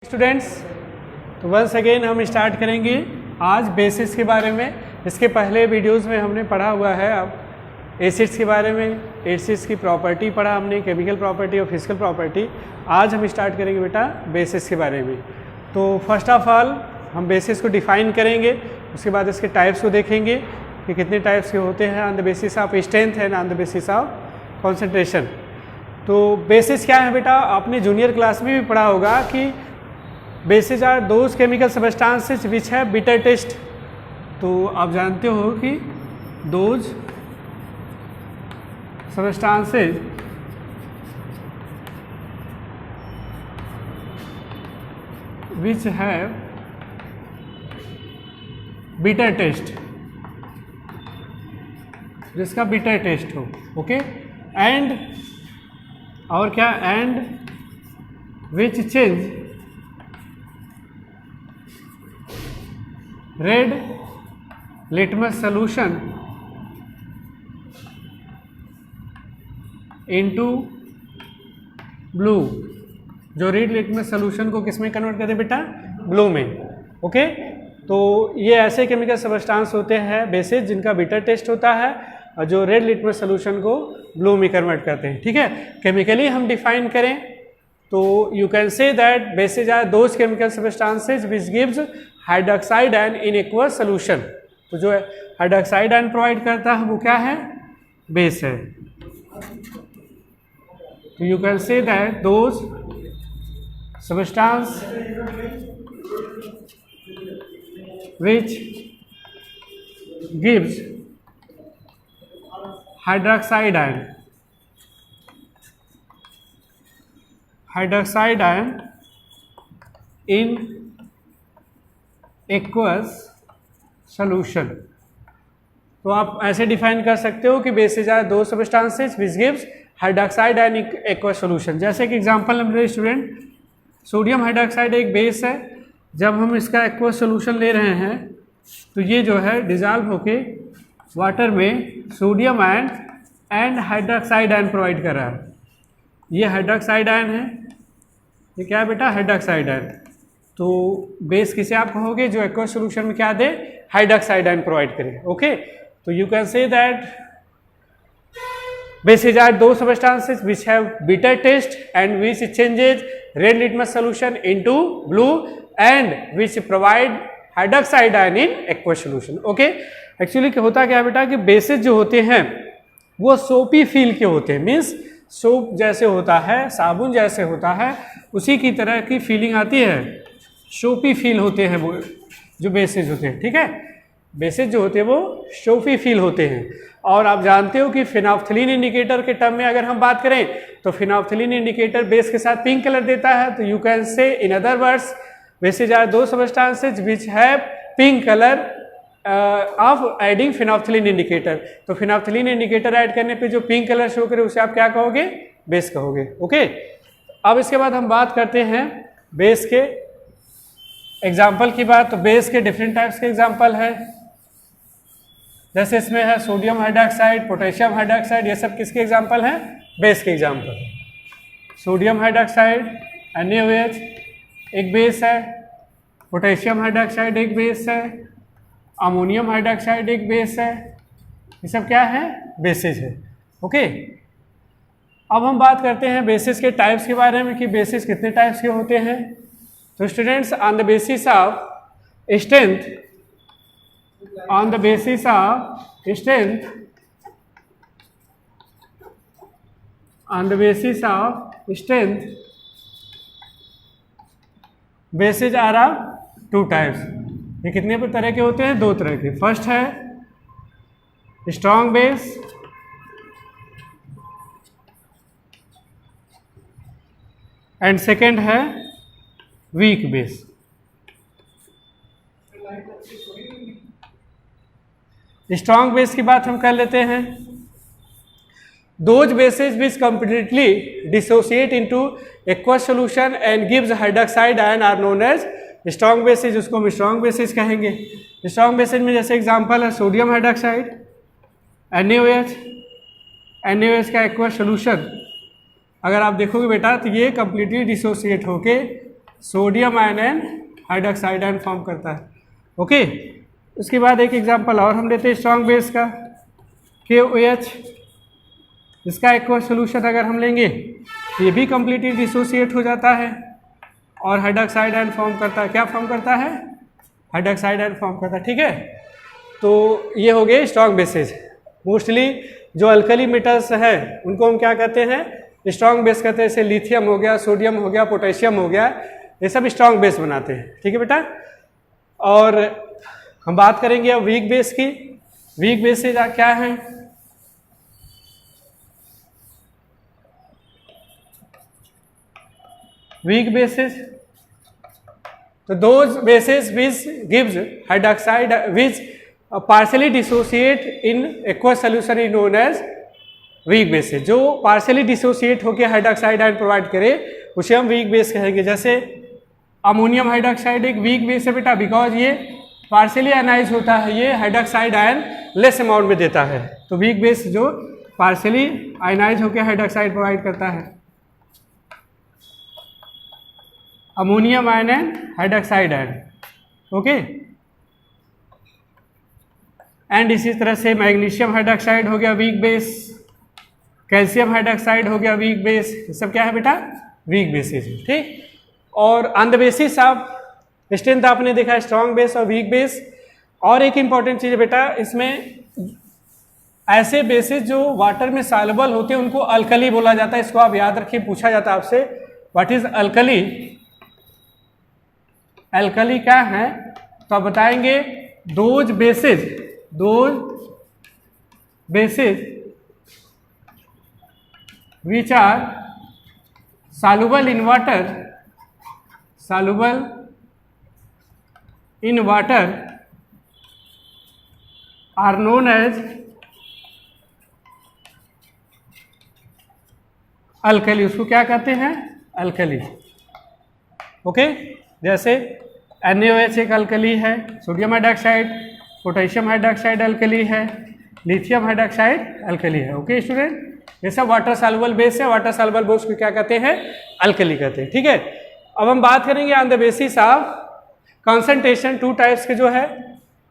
Students, तो once again हम start करेंगे आज बेसिस के बारे में। इसके पहले वीडियोस में हमने पढ़ा हुआ है अब एसिड्स के बारे में, एसिड्स की प्रॉपर्टी पढ़ा हमने, केमिकल प्रॉपर्टी और फिजिकल प्रॉपर्टी। आज हम स्टार्ट करेंगे बेटा बेसिस के बारे में। तो फर्स्ट ऑफ ऑल हम बेसिस को डिफाइन करेंगे, उसके बाद इसके टाइप्स को देखेंगे कि कितने टाइप्स के होते हैं on the basis of strength and on the basis of concentration. तो बेसिस क्या है बेटा, आपने जूनियर क्लास में भी पढ़ा होगा कि bases are those chemical substances which है बिटर टेस्ट। तो आप जानते हो कि दोज सबस्टांसेस विच है बिटर टेस्ट, जिसका बिटर टेस्ट हो, ओके। एंड और क्या, and which change red litmus solution into blue, जो रेड लिटमस सॉल्यूशन को किस में कन्वर्ट करते बेटा, ब्लू में, ओके। तो ये ऐसे केमिकल सबस्टांस होते हैं बेसिस जिनका बिटर टेस्ट होता है और जो रेड लिटमस सॉल्यूशन को ब्लू में कन्वर्ट करते हैं, ठीक है। केमिकली हम डिफाइन करें तो you can say that bases are those chemical substances which gives hydroxide ion in aqueous solution. तो जो हाइड्रोक्साइड आयन प्रोवाइड करता है वो क्या है, बेस है। तो you can say that those substance which gives hydroxide ion in aqueous solution। तो आप ऐसे डिफाइन कर सकते हो कि bases are those substances which gives hydroxide ion in aqueous solution. जैसे कि एग्जांपल मेरे स्टूडेंट, सोडियम हाइड्रोक्साइड एक बेस है, जब हम इसका एक्वस सॉल्यूशन ले रहे हैं तो ये जो है डिज़ाल्व होके वाटर में sodium ion and hydroxide ion provide कर रहा है। ये हाइड्रोक्साइड आयन है, ये क्या है बेटा, हाइड्रोक्साइड आयन। तो बेस किसे आप कहोगे, जो एक्वस सॉल्यूशन में क्या दे, हाइड्रोक्साइड आयन प्रोवाइड करे, ओके। तो you can say that bases are those substances which have bitter taste and which changes red litmus solution into blue and which provide hydroxide ion in aqueous solution, okay। Actually क्या होता है बेटा कि basis जो होते हैं वो सोपी फील के होते हैं, मीन्स सोप जैसे होता है, साबुन जैसे होता है, उसी की तरह की फीलिंग आती है, सोपी फील होते हैं वो जो बेसिस होते हैं, ठीक है। बेसिस जो होते हैं वो सोपी फील होते हैं। और आप जानते हो कि फिनोल्फ्थलीन इंडिकेटर के टर्म में अगर हम बात करें तो फिनोल्फ्थलीन इंडिकेटर बेस के साथ पिंक कलर देता है। तो you can say in other words bases are those substances which have pink colour of adding phenolphthalein indicator. तो फिनोल्फ्थलीन इंडिकेटर ऐड करने पे जो पिंक कलर शो करे उसे आप क्या कहोगे, बेस कहोगे, ओके। अब इसके बाद हम बात करते हैं बेस के एग्जाम्पल की बात। तो बेस के डिफरेंट टाइप्स के एग्जाम्पल है, जैसे इसमें है सोडियम हाइड्रोक्साइड, पोटेशियम हाइड्रोक्साइड, ये सब किसके एग्जाम्पल हैं, बेस के एग्जाम्पल। सोडियम हाइड्रोक्साइड NaOH एक बेस है, पोटेशियम हाइड्रोक्साइड एक बेस है, अमोनियम हाइड्रोक्साइड एक बेस है, ये सब क्या है, बेसिस है, ओके। अब हम बात करते हैं बेसिस के टाइप्स के बारे में कि बेसिस कितने टाइप्स के होते हैं। तो students, on the basis of strength, on the basis of strength, on the basis of strength, bases are of two types. ये कितने तरह के होते हैं, दो तरह के। फर्स्ट है स्ट्रॉन्ग बेस एंड सेकेंड है वीक बेस। स्ट्रॉन्ग बेस की बात हम कर लेते हैं। Those bases which completely dissociate into aqueous solution and gives hydroxide ion are known as strong bases, उसको हम strong bases कहेंगे। strong bases में जैसे एग्जांपल है सोडियम हाइड्रोक्साइड, NaOH, NaOH का एक्वस सोल्यूशन अगर आप देखोगे बेटा तो ये कंप्लीटली डिसोसिएट होके sodium ion hydroxide ion form करता है। ओके, उसके बाद एक एग्जांपल और हम लेते हैं स्ट्रॉन्ग बेस का, KOH। इसका एक्वस सोल्यूशन अगर हम लेंगे तो ये भी कंप्लीटली डिसोसिएट हो जाता है और हाइड्रोक्साइड आयन फॉर्म करता है। क्या फॉर्म करता है? हाइड्रोक्साइड आयन फॉर्म करता है। ठीक है, तो ये हो गए स्ट्रॉन्ग बेसेज। मोस्टली जो अल्कली मेटल्स है उनको हम क्या कहते हैं? स्ट्रॉन्ग बेस कहते हैं। जैसे लिथियम हो गया, सोडियम हो गया, पोटेशियम हो गया, ये सब स्ट्रॉन्ग बेस बनाते हैं। ठीक है बेटा, और हम बात करेंगे अब वीक बेस की। वीक बेसेज क्या है? वीक बेसेज, तो those bases which gives hydroxide which partially dissociate in aqueous solution is known as weak bases. जो पार्शियली डिसोसिएट होकर हाइड्रोक्साइड आयन प्रोवाइड करे उसे हम वीक बेस कहेंगे। जैसे अमोनियम हाइड्रोक्साइड एक वीक बेस है बेटा, बिकॉज ये पार्शियली आयनाइज होता है, ये हाइड्रोक्साइड आयन लेस अमाउंट में देता है। तो वीक बेस जो पार्शियली आयनाइज होकर हाइड्रोक्साइड प्रोवाइड करता है, ammonium ion and hydroxide ion. Okay, and इसी तरह से मैग्नीशियम हाइड्रोक्साइड हो गया वीक बेस, कैल्शियम हाइड्रोक्साइड हो गया वीक बेस। ये सब क्या है बेटा? Weak bases. ठीक, और on the basis of strength आपने देखा स्ट्रॉन्ग बेस और वीक बेस। और एक इंपॉर्टेंट चीज है बेटा, इसमें ऐसे बेसिस जो वाटर में सॉल्युबल होते हैं उनको अल्कली बोला जाता है। इसको आप याद रखिए, पूछा जाता है आपसे व्हाट इज अल्कली। अल्कली क्या है? तो आप बताएंगे those basis which are soluble in water are known as alkali. उसको क्या कहते हैं? अल्कली। ओके, जैसे NaOH एक अल्कली है, sodium hydroxide, potassium hydroxide alkali है, लिथियम हाइड्रोक्साइड अल्कली है। ओके स्टूडेंट, ये सब वाटर सॉल्युबल बेस है। वाटर सॉल्युबल बेस को क्या कहते हैं? अल्कली कहते हैं। ठीक है, अब हम बात करेंगे on the basis of concentration. Two types के जो है,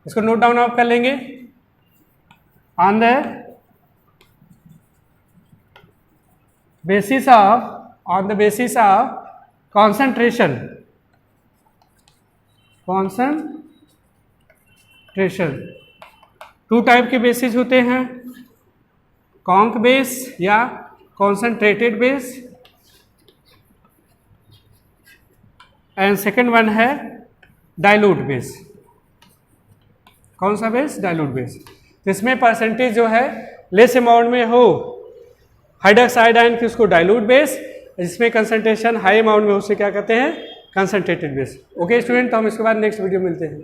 इसको नोट डाउन आप कर लेंगे। On the basis of concentration, two type के बेसिस होते हैं, कॉन्क बेस या concentrated base, and second one है डाइल्यूट बेस। कौन सा बेस? Dilute base. तो इसमें परसेंटेज जो है लेस अमाउंट में हो हाइड्रोक्साइड आयन की, उसको डाइल्यूट बेस। जिसमें कंसंट्रेशन हाई अमाउंट में, उसे क्या कहते हैं? Concentrated base. ओके स्टूडेंट, तो हम इसके बाद नेक्स्ट वीडियो मिलते हैं।